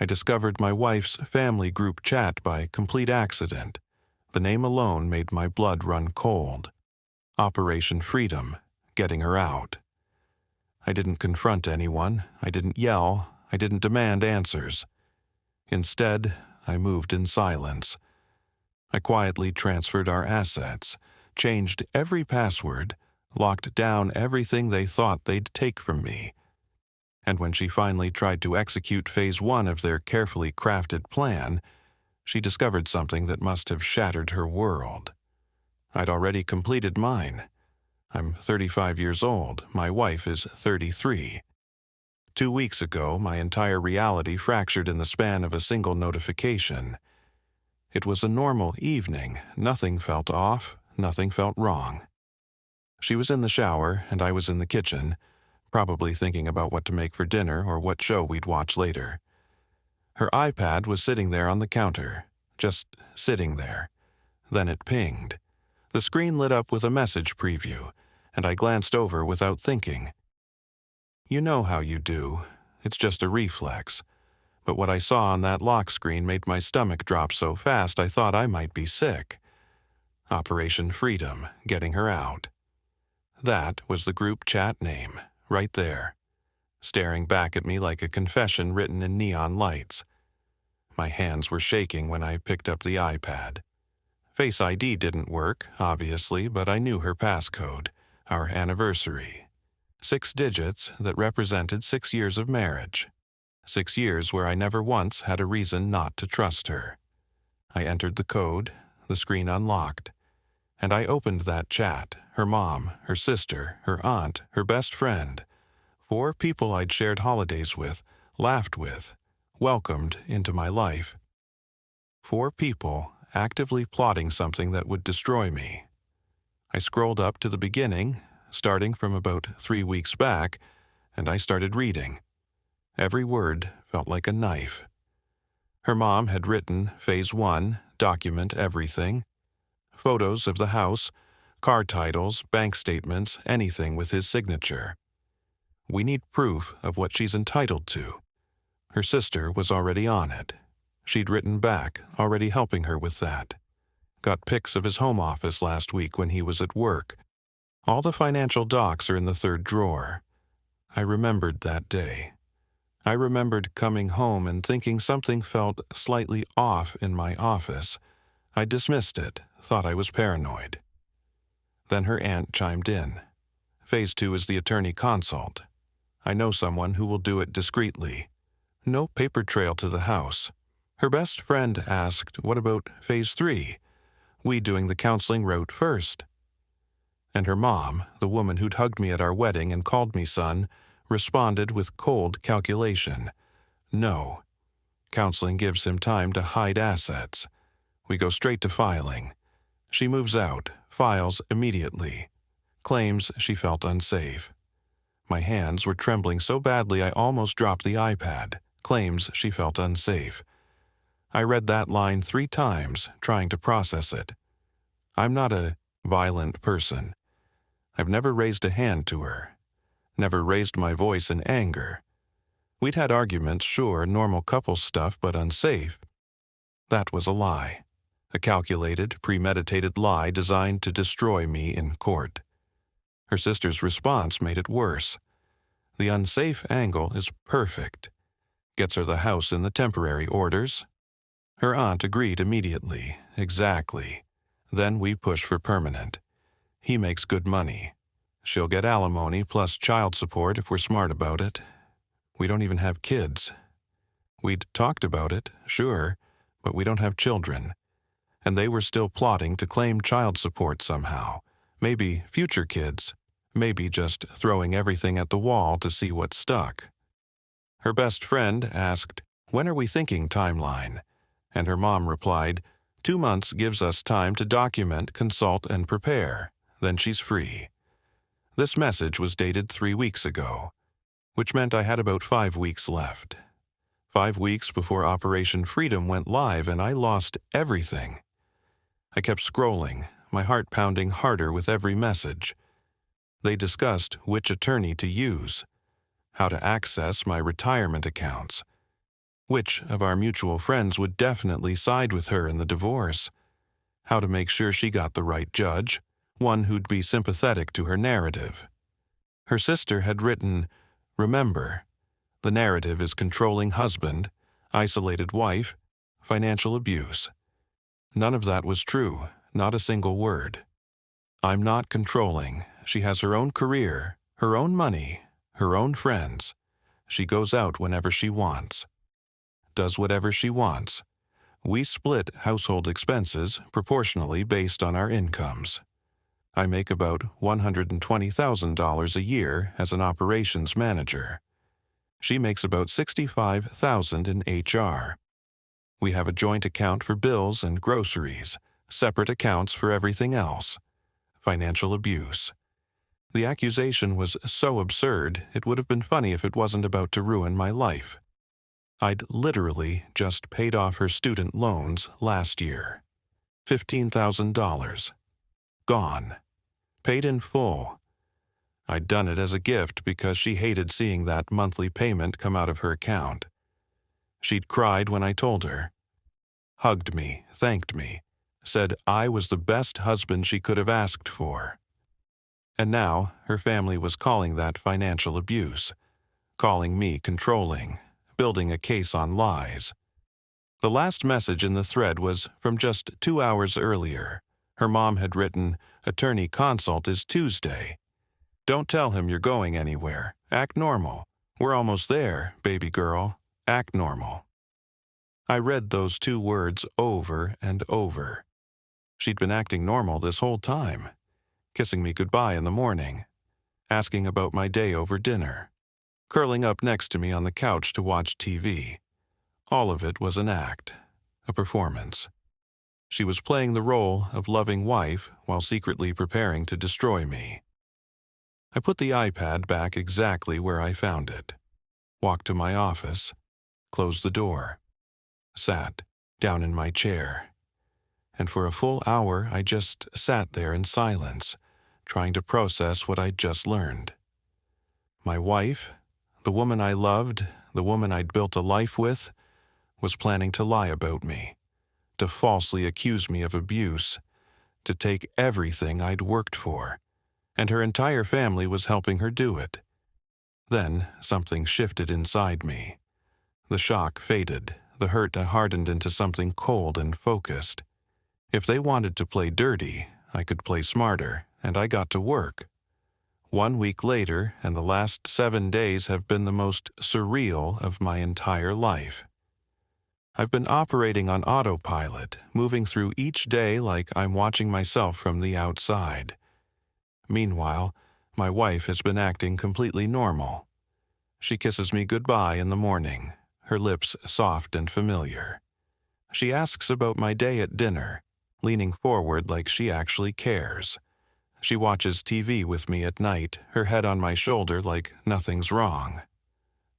I discovered my wife's family group chat by complete accident. The name alone made my blood run cold. Operation Freedom, getting her out. I didn't confront anyone, I didn't yell, I didn't demand answers. Instead, I moved in silence. I quietly transferred our assets, changed every password, locked down everything they thought they'd take from me. And when she finally tried to execute phase 1 of their carefully crafted plan, she discovered something that must have shattered her world. I'd already completed mine. I'm 35 years old, my wife is 33. 2 weeks ago, my entire reality fractured in the span of a single notification. It was a normal evening, nothing felt off, nothing felt wrong. She was in the shower, and I was in the kitchen, probably thinking about what to make for dinner or what show we'd watch later. Her iPad was sitting there on the counter, just sitting there. Then it pinged. The screen lit up with a message preview, and I glanced over without thinking. You know how you do. It's just a reflex. But what I saw on that lock screen made my stomach drop so fast I thought I might be sick. Operation Freedom, getting her out. That was the group chat name, right there, staring back at me like a confession written in neon lights. My hands were shaking when I picked up the iPad. Face ID didn't work, obviously, but I knew her passcode, our anniversary. 6 digits that represented 6 years of marriage. 6 years where I never once had a reason not to trust her. I entered the code, the screen unlocked, and I opened that chat, her mom, her sister, her aunt, her best friend. 4 people I'd shared holidays with, laughed with, welcomed into my life. 4 people actively plotting something that would destroy me. I scrolled up to the beginning, starting from about 3 weeks back, and I started reading. Every word felt like a knife. Her mom had written Phase 1, document everything. Photos of the house, car titles, bank statements, anything with his signature. We need proof of what she's entitled to. Her sister was already on it. She'd written back, already helping her with that. Got pics of his home office last week when he was at work. All the financial docs are in the 3rd drawer. I remembered that day. I remembered coming home and thinking something felt slightly off in my office. I dismissed it, thought I was paranoid. Then her aunt chimed in. Phase 2 is the attorney consult. I know someone who will do it discreetly. No paper trail to the house. Her best friend asked, what about Phase 3? We doing the counseling route first. And her mom, the woman who'd hugged me at our wedding and called me son, responded with cold calculation. No. Counseling gives him time to hide assets. We go straight to filing. She moves out, files immediately. Claims she felt unsafe. My hands were trembling so badly I almost dropped the iPad. Claims she felt unsafe. I read that line 3 times, trying to process it. I'm not a violent person. I've never raised a hand to her. Never raised my voice in anger. We'd had arguments, sure, normal couple stuff, but unsafe. That was a lie. A calculated, premeditated lie designed to destroy me in court. Her sister's response made it worse. The unsafe angle is perfect. Gets her the house in the temporary orders. Her aunt agreed immediately. Exactly. Then we push for permanent. He makes good money. She'll get alimony plus child support if we're smart about it. We don't even have kids. We'd talked about it, sure, but we don't have children. And they were still plotting to claim child support somehow. Maybe future kids. Maybe just throwing everything at the wall to see what stuck. Her best friend asked, when are we thinking timeline? And her mom replied, 2 months gives us time to document, consult, and prepare. Then she's free. This message was dated 3 weeks ago, which meant I had about 5 weeks left. 5 weeks before Operation Freedom went live and I lost everything. I kept scrolling, my heart pounding harder with every message. They discussed which attorney to use, how to access my retirement accounts. Which of our mutual friends would definitely side with her in the divorce? How to make sure she got the right judge, one who'd be sympathetic to her narrative. Her sister had written, "Remember, the narrative is controlling husband, isolated wife, financial abuse." None of that was true, not a single word. I'm not controlling. She has her own career, her own money, her own friends. She goes out whenever she wants. Does whatever she wants. We split household expenses proportionally based on our incomes. I make about $120,000 a year as an operations manager. She makes about $65,000 in HR. We have a joint account for bills and groceries, separate accounts for everything else. Financial abuse. The accusation was so absurd, it would have been funny if it wasn't about to ruin my life. I'd literally just paid off her student loans last year. $15,000. Gone. Paid in full. I'd done it as a gift because she hated seeing that monthly payment come out of her account. She'd cried when I told her. Hugged me, thanked me, said I was the best husband she could have asked for. And now her family was calling that financial abuse, calling me controlling, building a case on lies. The last message in the thread was from just 2 hours earlier. Her mom had written, "Attorney consult is Tuesday. Don't tell him you're going anywhere. Act normal. We're almost there, baby girl. Act normal." I read those 2 words over and over. She'd been acting normal this whole time, kissing me goodbye in the morning, asking about my day over dinner, curling up next to me on the couch to watch TV. All of it was an act, a performance. She was playing the role of loving wife while secretly preparing to destroy me. I put the iPad back exactly where I found it, walked to my office, closed the door, sat down in my chair, and for a full hour I just sat there in silence, trying to process what I'd just learned. My wife, the woman I loved, the woman I'd built a life with, was planning to lie about me, to falsely accuse me of abuse, to take everything I'd worked for, and her entire family was helping her do it. Then something shifted inside me. The shock faded, the hurt hardened into something cold and focused. If they wanted to play dirty, I could play smarter, and I got to work. 1 week later, and the last 7 days have been the most surreal of my entire life. I've been operating on autopilot, moving through each day like I'm watching myself from the outside. Meanwhile, my wife has been acting completely normal. She kisses me goodbye in the morning, her lips soft and familiar. She asks about my day at dinner, leaning forward like she actually cares. She watches TV with me at night, her head on my shoulder like nothing's wrong.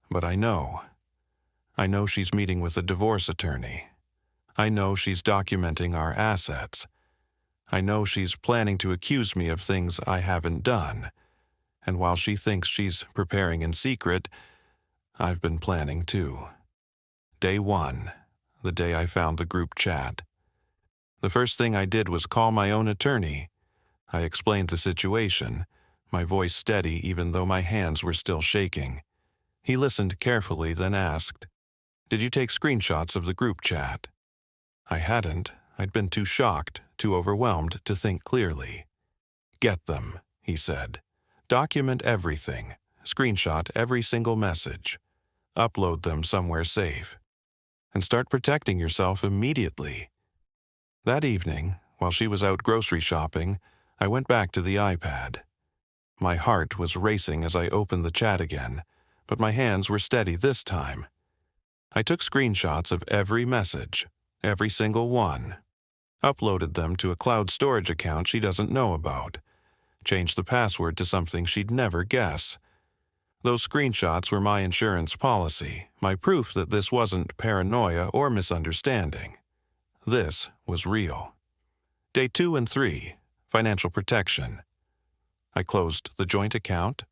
But I know she's meeting with a divorce attorney. I know she's documenting our assets. I know she's planning to accuse me of things I haven't done. And while she thinks she's preparing in secret, I've been planning too. Day 1, the day I found the group chat. The first thing I did was call my own attorney. I explained the situation, my voice steady even though my hands were still shaking. He listened carefully, then asked, "Did you take screenshots of the group chat?" I hadn't. I'd been too shocked, too overwhelmed to think clearly. "Get them," he said. "Document everything. Screenshot every single message. Upload them somewhere safe. And start protecting yourself immediately." That evening, while she was out grocery shopping, I went back to the iPad. My heart was racing as I opened the chat again, but my hands were steady this time. I took screenshots of every message, every single one, uploaded them to a cloud storage account she doesn't know about, changed the password to something she'd never guess. Those screenshots were my insurance policy, my proof that this wasn't paranoia or misunderstanding. This was real. Day 2 and 3, financial protection. I closed the joint account.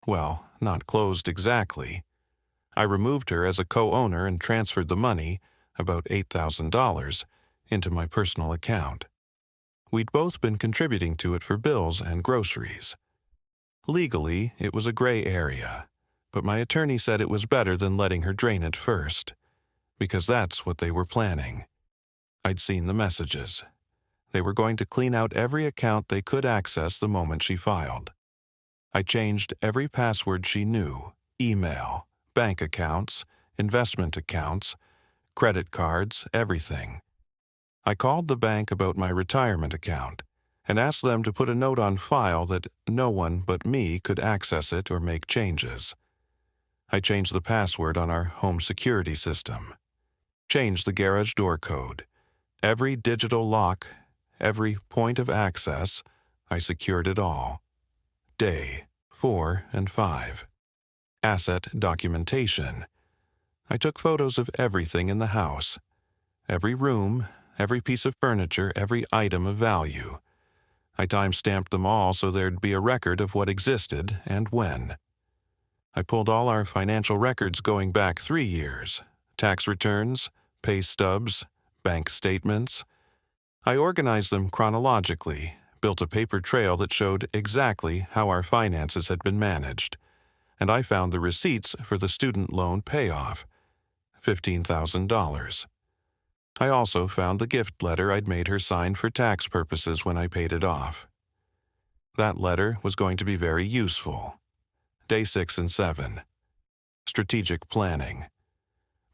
Well, not closed exactly. I removed her as a co-owner and transferred the money, about $8,000, into my personal account. We'd both been contributing to it for bills and groceries. Legally, it was a gray area, but my attorney said it was better than letting her drain it first, because that's what they were planning. I'd seen the messages. They were going to clean out every account they could access the moment she filed. I changed every password she knew, email, bank accounts, investment accounts, credit cards, everything. I called the bank about my retirement account and asked them to put a note on file that no one but me could access it or make changes. I changed the password on our home security system, changed the garage door code, every digital lock, every point of access. I secured it all. Day 4 and 5. Asset documentation. I took photos of everything in the house, every room, every piece of furniture, every item of value. I time-stamped them all so there'd be a record of what existed and when. I pulled all our financial records going back 3 years, tax returns, pay stubs, bank statements. I organized them chronologically, built a paper trail that showed exactly how our finances had been managed, and I found the receipts for the student loan payoff, $15,000. I also found the gift letter I'd made her sign for tax purposes when I paid it off. That letter was going to be very useful. Day 6 and 7. Strategic planning.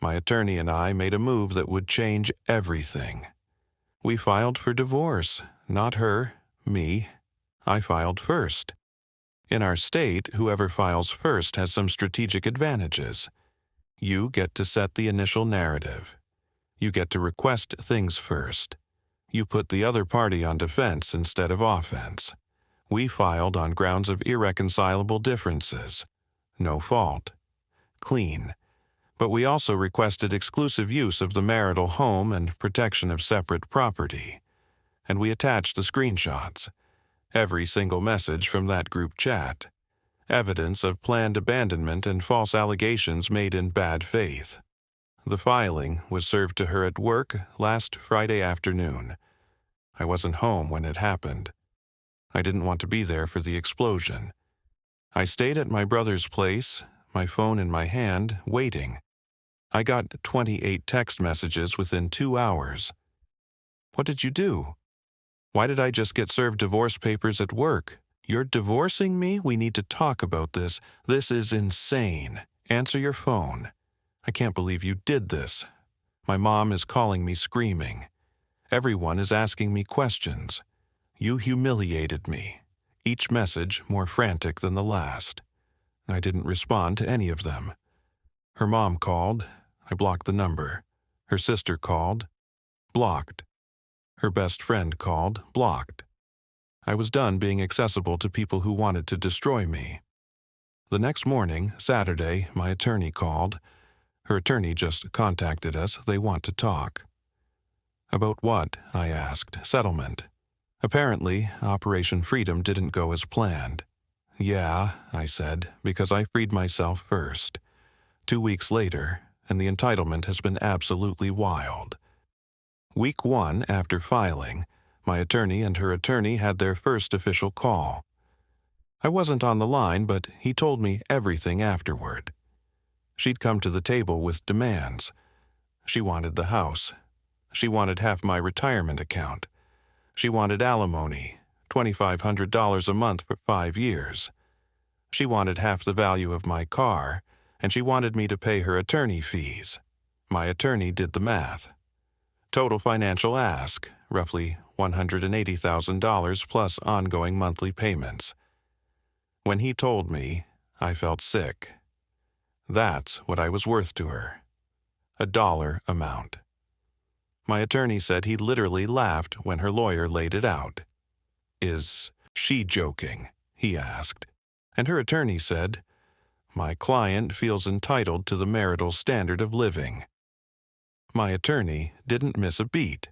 My attorney and I made a move that would change everything. We filed for divorce, not her, me. I filed first. In our state, whoever files first has some strategic advantages. You get to set the initial narrative. You get to request things first. You put the other party on defense instead of offense. We filed on grounds of irreconcilable differences. No fault. Clean. But we also requested exclusive use of the marital home and protection of separate property. And we attached the screenshots. Every single message from that group chat. Evidence of planned abandonment and false allegations made in bad faith. The filing was served to her at work last Friday afternoon. I wasn't home when it happened. I didn't want to be there for the explosion. I stayed at my brother's place, my phone in my hand, waiting. I got 28 text messages within 2 hours. What did you do? Why did I just get served divorce papers at work? You're divorcing me? We need to talk about this. This is insane. Answer your phone. I can't believe you did this. My mom is calling me screaming. Everyone is asking me questions. You humiliated me. Each message more frantic than the last. I didn't respond to any of them. Her mom called. I blocked the number. Her sister called. Blocked. Her best friend called. Blocked. I was done being accessible to people who wanted to destroy me. The next morning, Saturday, my attorney called. Her attorney just contacted us. They want to talk. About what? I asked. Settlement. Apparently, Operation Freedom didn't go as planned. Yeah, I said, because I freed myself first. 2 weeks later, and the entitlement has been absolutely wild. Week 1 after filing, my attorney and her attorney had their first official call. I wasn't on the line, but he told me everything afterward. She'd come to the table with demands. She wanted the house. She wanted half my retirement account. She wanted alimony, $2,500 a month for 5 years. She wanted half the value of my car, and she wanted me to pay her attorney fees. My attorney did the math. Total financial ask, roughly $180,000 plus ongoing monthly payments. When he told me, I felt sick. That's what I was worth to her. A dollar amount. My attorney said he literally laughed when her lawyer laid it out. Is she joking? He asked. And her attorney said, my client feels entitled to the marital standard of living. My attorney didn't miss a beat.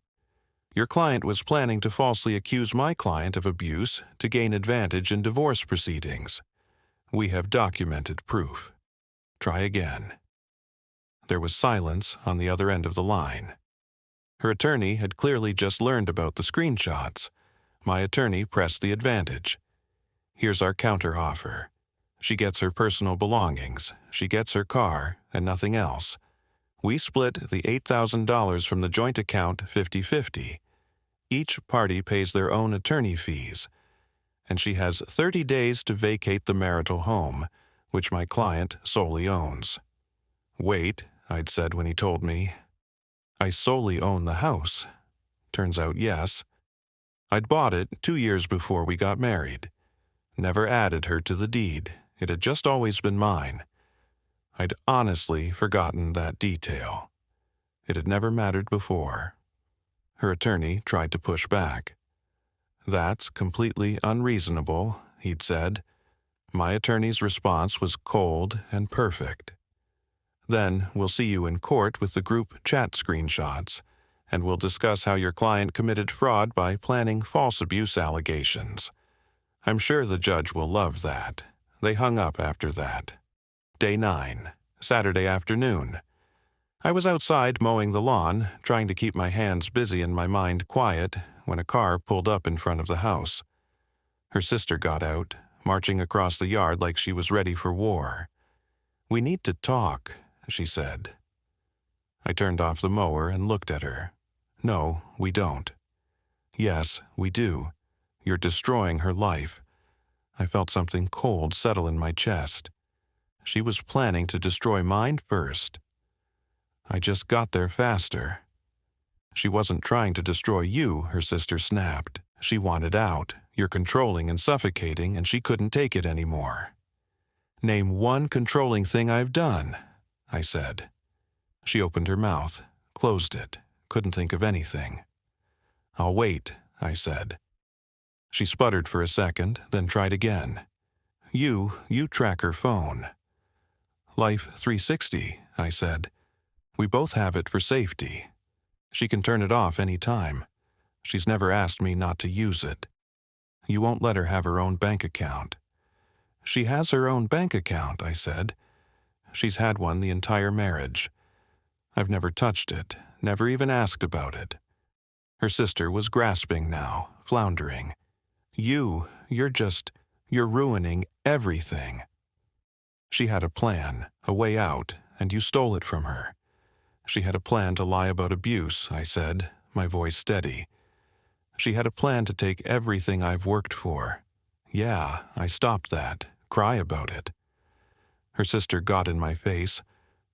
Your client was planning to falsely accuse my client of abuse to gain advantage in divorce proceedings. We have documented proof. Try again. There was silence on the other end of the line. Her attorney had clearly just learned about the screenshots. My attorney pressed the advantage. Here's our counteroffer. She gets her personal belongings, she gets her car, and nothing else. We split the $8,000 from the joint account 50-50. Each party pays their own attorney fees, and she has 30 days to vacate the marital home, which my client solely owns. Wait, I'd said when he told me. I solely own the house. Turns out yes. I'd bought it 2 years before we got married. Never added her to the deed. It had just always been mine. I'd honestly forgotten that detail. It had never mattered before. Her attorney tried to push back. That's completely unreasonable, he'd said. My attorney's response was cold and perfect. Then we'll see you in court with the group chat screenshots, and we'll discuss how your client committed fraud by planning false abuse allegations. I'm sure the judge will love that. They hung up after that. Day 9, Saturday afternoon. I was outside mowing the lawn, trying to keep my hands busy and my mind quiet, when a car pulled up in front of the house. Her sister got out, marching across the yard like she was ready for war. "We need to talk," she said. I turned off the mower and looked at her. "No, we don't." "Yes, we do. You're destroying her life." I felt something cold settle in my chest. She was planning to destroy mine first. I just got there faster. "She wasn't trying to destroy you," her sister snapped. "She wanted out. You're controlling and suffocating, and she couldn't take it anymore." "Name one controlling thing I've done," I said. She opened her mouth, closed it, couldn't think of anything. "I'll wait," I said. She sputtered for a second, then tried again. You track her phone." "Life 360, I said. "We both have it for safety. She can turn it off any time. She's never asked me not to use it. You won't let her have her own bank account." "She has her own bank account," I said. "She's had one the entire marriage. I've never touched it, never even asked about it." Her sister was grasping now, floundering. You're ruining everything." She had a plan, a way out, and you stole it from her. She had a plan to lie about abuse, I said, my voice steady. She had a plan to take everything I've worked for. Yeah, I stopped that, cry about it. Her sister got in my face,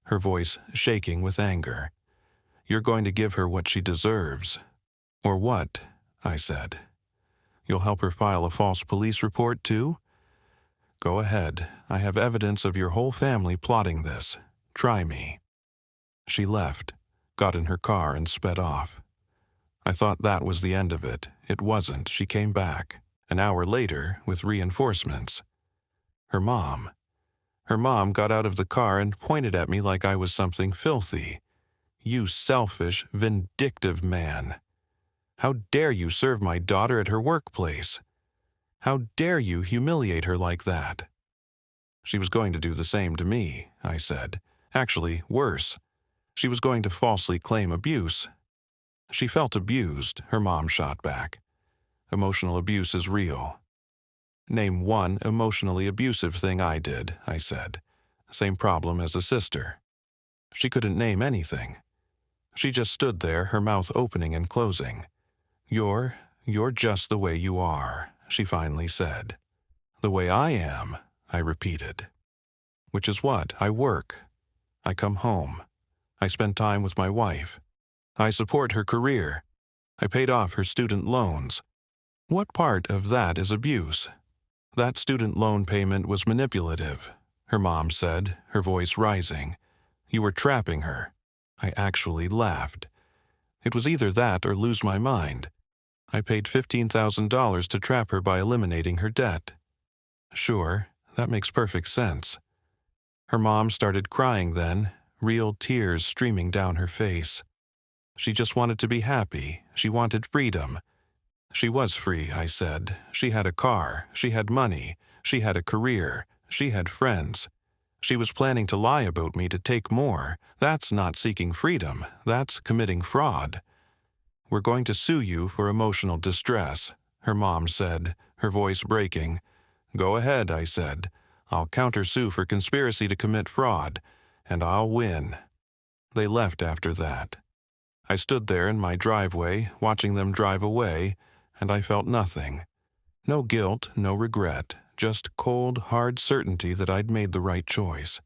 her voice shaking with anger. "You're going to give her what she deserves." "Or what?" I said. "You'll help her file a false police report too?" "Go ahead. I have evidence of your whole family plotting this. Try me." She left, got in her car and sped off. I thought that was the end of it. It wasn't. She came back, an hour later, with reinforcements. Her mom got out of the car and pointed at me like I was something filthy. "You selfish, vindictive man. How dare you serve my daughter at her workplace? How dare you humiliate her like that?" She was going to do the same to me, I said. Actually, worse. She was going to falsely claim abuse. "She felt abused," her mom shot back. "Emotional abuse is real." "Name one emotionally abusive thing I did," I said. "Same problem as the sister." She couldn't name anything. She just stood there, her mouth opening and closing. You're just the way you are," she finally said. "The way I am," I repeated. "Which is what? I work. I come home. I spend time with my wife. I support her career. I paid off her student loans. What part of that is abuse?" "That student loan payment was manipulative," her mom said, her voice rising. "You were trapping her." I actually laughed. It was either that or lose my mind. I paid $15,000 to trap her by eliminating her debt. "Sure, that makes perfect sense." Her mom started crying then, real tears streaming down her face. She just wanted to be happy. She wanted freedom. She was free, I said. She had a car. She had money. She had a career. She had friends. She was planning to lie about me to take more. That's not seeking freedom. That's committing fraud. We're going to sue you for emotional distress, her mom said, her voice breaking. Go ahead, I said. I'll countersue for conspiracy to commit fraud, and I'll win. They left after that. I stood there in my driveway, watching them drive away, and I felt nothing. No guilt, no regret, just cold, hard certainty that I'd made the right choice.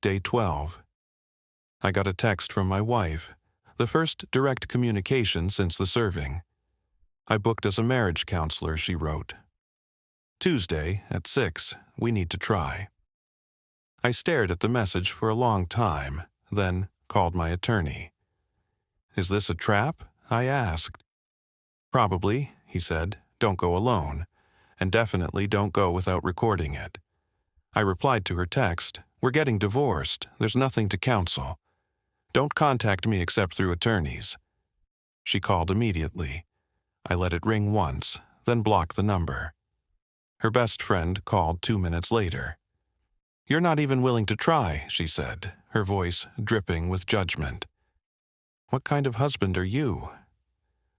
Day 12. I got a text from my wife, the first direct communication since the serving. I booked as a marriage counselor, she wrote. Tuesday at 6, we need to try. I stared at the message for a long time, then called my attorney. Is this a trap? I asked. Probably, he said. Don't go alone. And definitely don't go without recording it. I replied to her text, We're getting divorced. There's nothing to counsel. Don't contact me except through attorneys. She called immediately. I let it ring once, then blocked the number. Her best friend called 2 minutes later. You're not even willing to try, she said, her voice dripping with judgment. What kind of husband are you?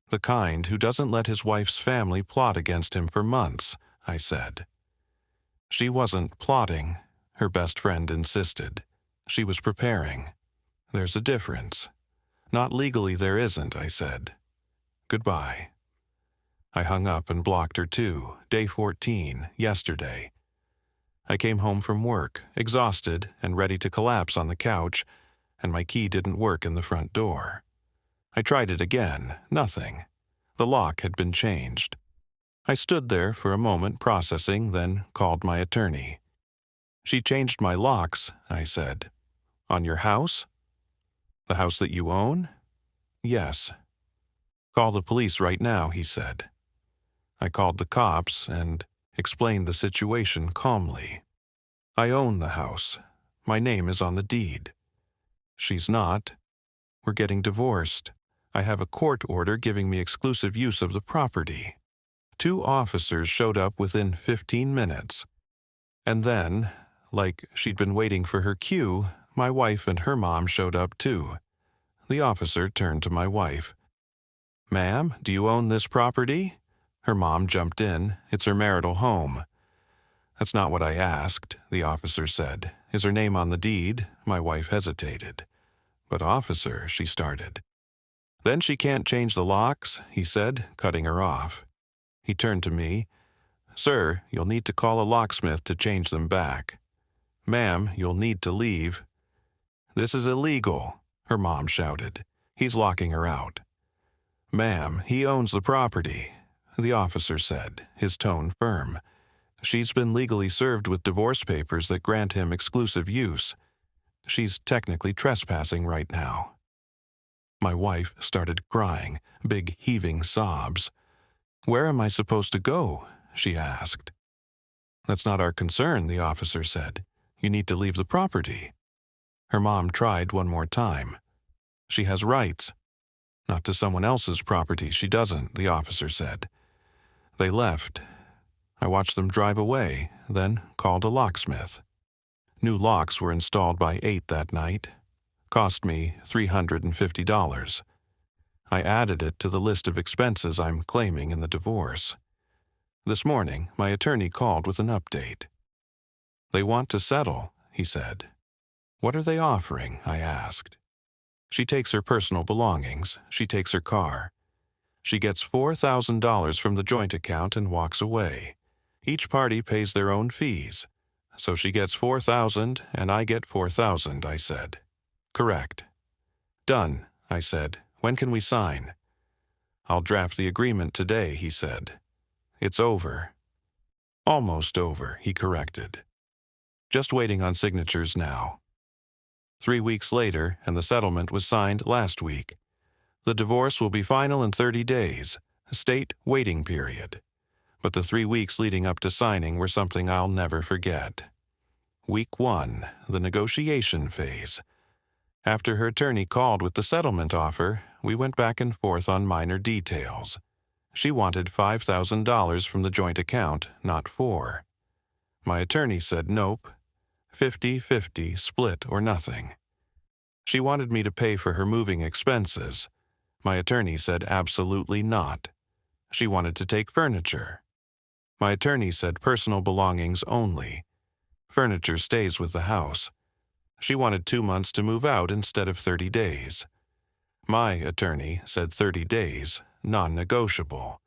The kind who doesn't let his wife's family plot against him for months, I said. She wasn't plotting, her best friend insisted. She was preparing. There's a difference. Not legally there isn't, I said. Goodbye. I hung up and blocked her too, day 14, yesterday. I came home from work, exhausted and ready to collapse on the couch, and my key didn't work in the front door. I tried it again, nothing. The lock had been changed. I stood there for a moment processing, then called my attorney. She changed my locks, I said. On your house? The house that you own? Yes. Call the police right now, he said. I called the cops and explained the situation calmly. I own the house. My name is on the deed. She's not. We're getting divorced. I have a court order giving me exclusive use of the property. 2 officers showed up within 15 minutes. And then, like she'd been waiting for her cue, my wife and her mom showed up too. The officer turned to my wife. Ma'am, do you own this property? Her mom jumped in. It's her marital home. That's not what I asked, the officer said. Is her name on the deed? My wife hesitated. But officer, she started. Then she can't change the locks, he said, cutting her off. He turned to me. Sir, you'll need to call a locksmith to change them back. Ma'am, you'll need to leave. This is illegal, her mom shouted. He's locking her out. Ma'am, he owns the property, the officer said, his tone firm. She's been legally served with divorce papers that grant him exclusive use. She's technically trespassing right now. My wife started crying, big heaving sobs. Where am I supposed to go? She asked. That's not our concern, the officer said. You need to leave the property. Her mom tried one more time. She has rights. Not to someone else's property, she doesn't, the officer said. They left. I watched them drive away, then called a locksmith. New locks were installed by 8 that night. Cost me $350. I added it to the list of expenses I'm claiming in the divorce. This morning, my attorney called with an update. They want to settle, he said. What are they offering? I asked. She takes her personal belongings. She takes her car. She gets $4,000 from the joint account and walks away. Each party pays their own fees. So she gets $4,000 and I get $4,000, I said. Correct. Done, I said. When can we sign? I'll draft the agreement today, he said. It's over. Almost over, he corrected. Just waiting on signatures now. 3 weeks later, and the settlement was signed last week. The divorce will be final in 30 days, a state waiting period. But the 3 weeks leading up to signing were something I'll never forget. Week 1, the negotiation phase. After her attorney called with the settlement offer, we went back and forth on minor details. She wanted $5,000 from the joint account, not $4,000. My attorney said nope. 50-50, split or nothing. She wanted me to pay for her moving expenses. My attorney said absolutely not. She wanted to take furniture. My attorney said personal belongings only. Furniture stays with the house. She wanted 2 months to move out instead of 30 days. My attorney said 30 days, non-negotiable.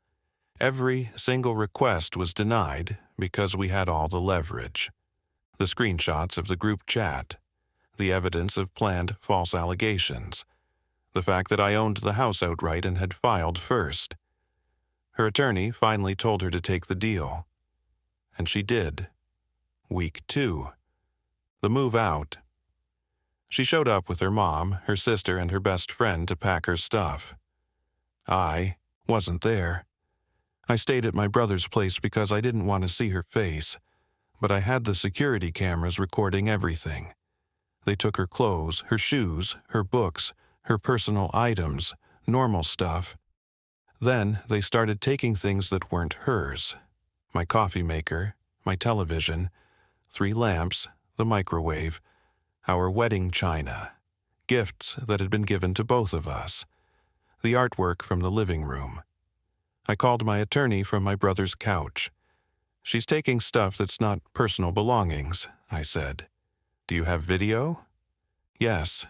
Every single request was denied because we had all the leverage. The screenshots of the group chat, the evidence of planned false allegations, the fact that I owned the house outright and had filed first. Her attorney finally told her to take the deal. And she did. Week 2. The move out. She showed up with her mom, her sister, and her best friend to pack her stuff. I wasn't there. I stayed at my brother's place because I didn't want to see her face, but I had the security cameras recording everything. They took her clothes, her shoes, her books, her personal items, normal stuff. Then they started taking things that weren't hers. My coffee maker, my television, 3 lamps, the microwave, our wedding china, gifts that had been given to both of us, the artwork from the living room. I called my attorney from my brother's couch. "She's taking stuff that's not personal belongings," I said. "Do you have video?" "Yes."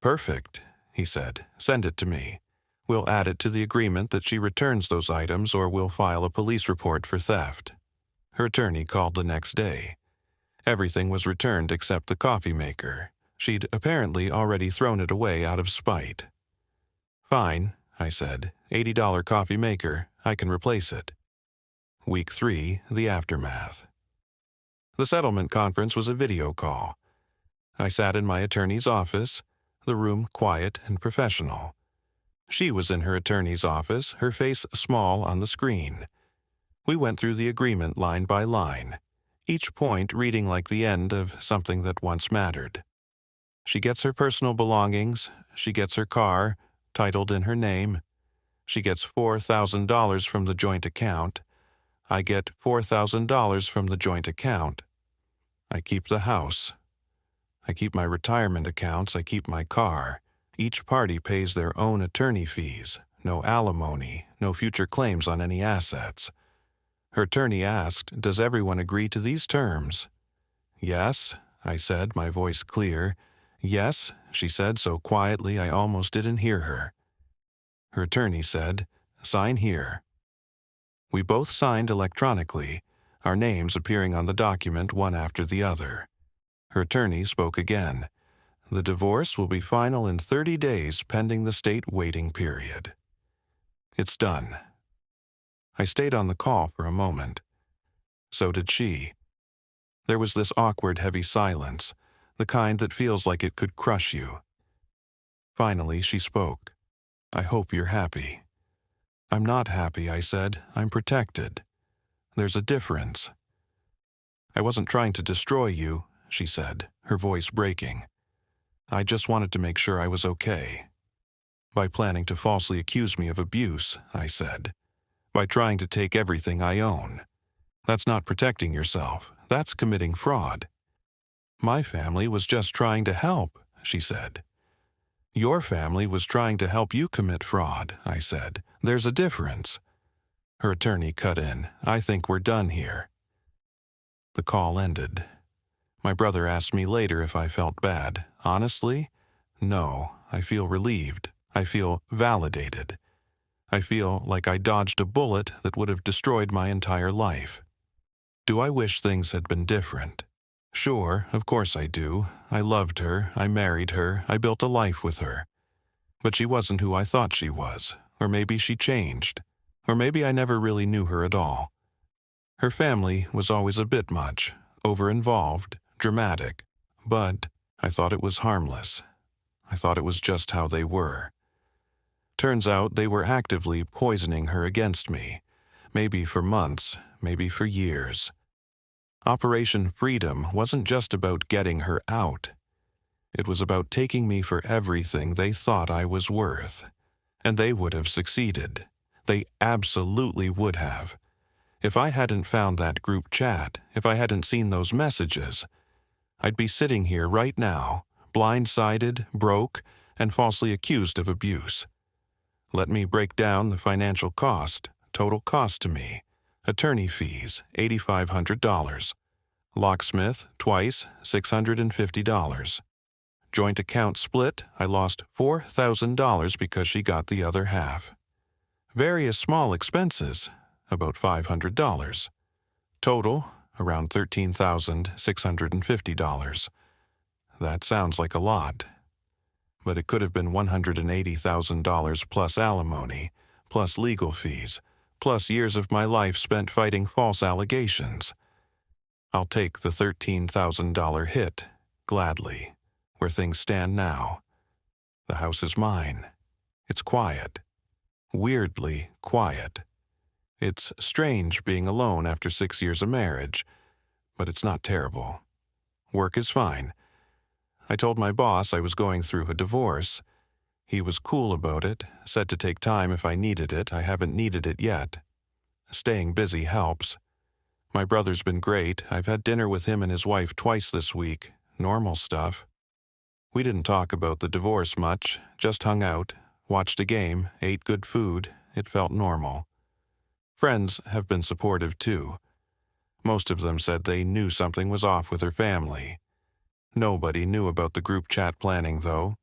"Perfect," he said. "Send it to me. We'll add it to the agreement that she returns those items or we'll file a police report for theft." Her attorney called the next day. Everything was returned except the coffee maker. She'd apparently already thrown it away out of spite. "Fine," I said. $80 coffee maker. I can replace it. Week 3, the aftermath. The settlement conference was a video call. I sat in my attorney's office, the room quiet and professional. She was in her attorney's office, her face small on the screen. We went through the agreement line by line, each point reading like the end of something that once mattered. She gets her personal belongings, she gets her car, titled in her name. She gets $4,000 from the joint account. I get $4,000 from the joint account. I keep the house. I keep my retirement accounts, I keep my car. Each party pays their own attorney fees, no alimony, no future claims on any assets. Her attorney asked, "Does everyone agree to these terms?" "Yes," I said, my voice clear. "Yes," she said so quietly I almost didn't hear her. Her attorney said, "Sign here." We both signed electronically, our names appearing on the document one after the other. Her attorney spoke again. "The divorce will be final in 30 days pending the state waiting period." "It's done." I stayed on the call for a moment. So did she. There was this awkward, heavy silence, the kind that feels like it could crush you. Finally, she spoke. "I hope you're happy." "I'm not happy," I said. "I'm protected. There's a difference." "I wasn't trying to destroy you," she said, her voice breaking. "I just wanted to make sure I was okay." "By planning to falsely accuse me of abuse," I said. "By trying to take everything I own. That's not protecting yourself. That's committing fraud." "My family was just trying to help," she said. "Your family was trying to help you commit fraud," I said. "There's a difference." Her attorney cut in. "I think we're done here." The call ended. My brother asked me later if I felt bad. Honestly, no. I feel relieved. I feel validated. I feel like I dodged a bullet that would have destroyed my entire life. Do I wish things had been different? Sure, of course I do. I loved her, I married her, I built a life with her. But she wasn't who I thought she was, or maybe she changed, or maybe I never really knew her at all. Her family was always a bit much, over-involved, dramatic, but I thought it was harmless. I thought it was just how they were. Turns out they were actively poisoning her against me, maybe for months, maybe for years. Operation Freedom wasn't just about getting her out. It was about taking me for everything they thought I was worth. And they would have succeeded. They absolutely would have. If I hadn't found that group chat, if I hadn't seen those messages, I'd be sitting here right now, blindsided, broke, and falsely accused of abuse. Let me break down the financial cost, total cost to me. Attorney fees, $8,500. Locksmith, twice, $650. Joint account split, I lost $4,000 because she got the other half. Various small expenses, about $500. Total, around $13,650. That sounds like a lot. But it could have been $180,000 plus alimony, plus legal fees, plus years of my life spent fighting false allegations. I'll take the $13,000 hit, gladly, where things stand now. The house is mine. It's quiet. Weirdly quiet. It's strange being alone after 6 years of marriage, but it's not terrible. Work is fine. I told my boss I was going through a divorce. He was cool about it, said to take time if I needed it. I haven't needed it yet. Staying busy helps. My brother's been great. I've had dinner with him and his wife twice this week. Normal stuff. We didn't talk about the divorce much, just hung out, watched a game, ate good food. It felt normal. Friends have been supportive too. Most of them said they knew something was off with her family. Nobody knew about the group chat planning, though.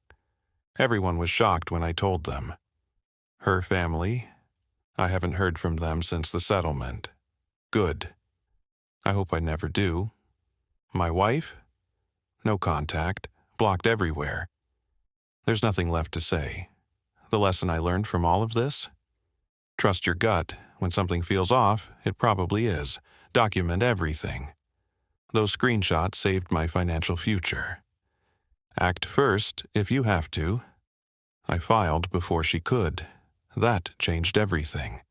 Everyone was shocked when I told them. Her family? I haven't heard from them since the settlement. Good. I hope I never do. My wife? No contact. Blocked everywhere. There's nothing left to say. The lesson I learned from all of this? Trust your gut. When something feels off, it probably is. Document everything. Those screenshots saved my financial future. Act first, if you have to. I filed before she could. That changed everything.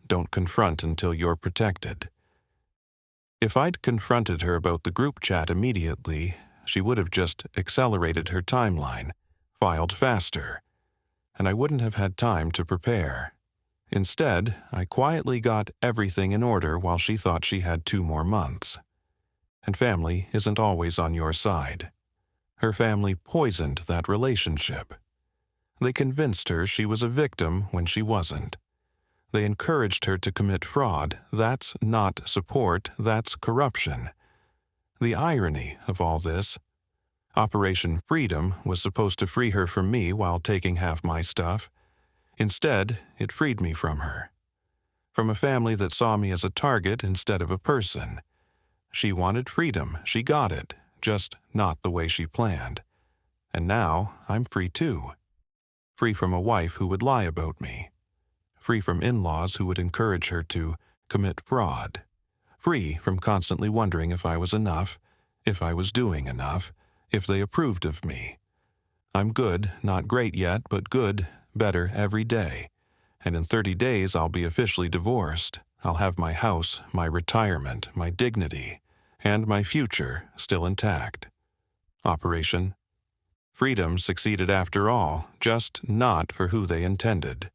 Don't confront until you're protected. If I'd confronted her about the group chat immediately, she would have just accelerated her timeline, filed faster, and I wouldn't have had time to prepare. Instead, I quietly got everything in order while she thought she had 2 more months. And family isn't always on your side. Her family poisoned that relationship. They convinced her she was a victim when she wasn't. They encouraged her to commit fraud. That's not support, that's corruption. The irony of all this: Operation Freedom was supposed to free her from me while taking half my stuff. Instead, it freed me from her. From a family that saw me as a target instead of a person. She wanted freedom, she got it, just not the way she planned. And now, I'm free too. Free from a wife who would lie about me. Free from in-laws who would encourage her to commit fraud. Free from constantly wondering if I was enough, if I was doing enough, if they approved of me. I'm good, not great yet, but good, better every day. And in 30 days I'll be officially divorced. I'll have my house, my retirement, my dignity, and my future still intact. Operation Freedom succeeded after all, just not for who they intended.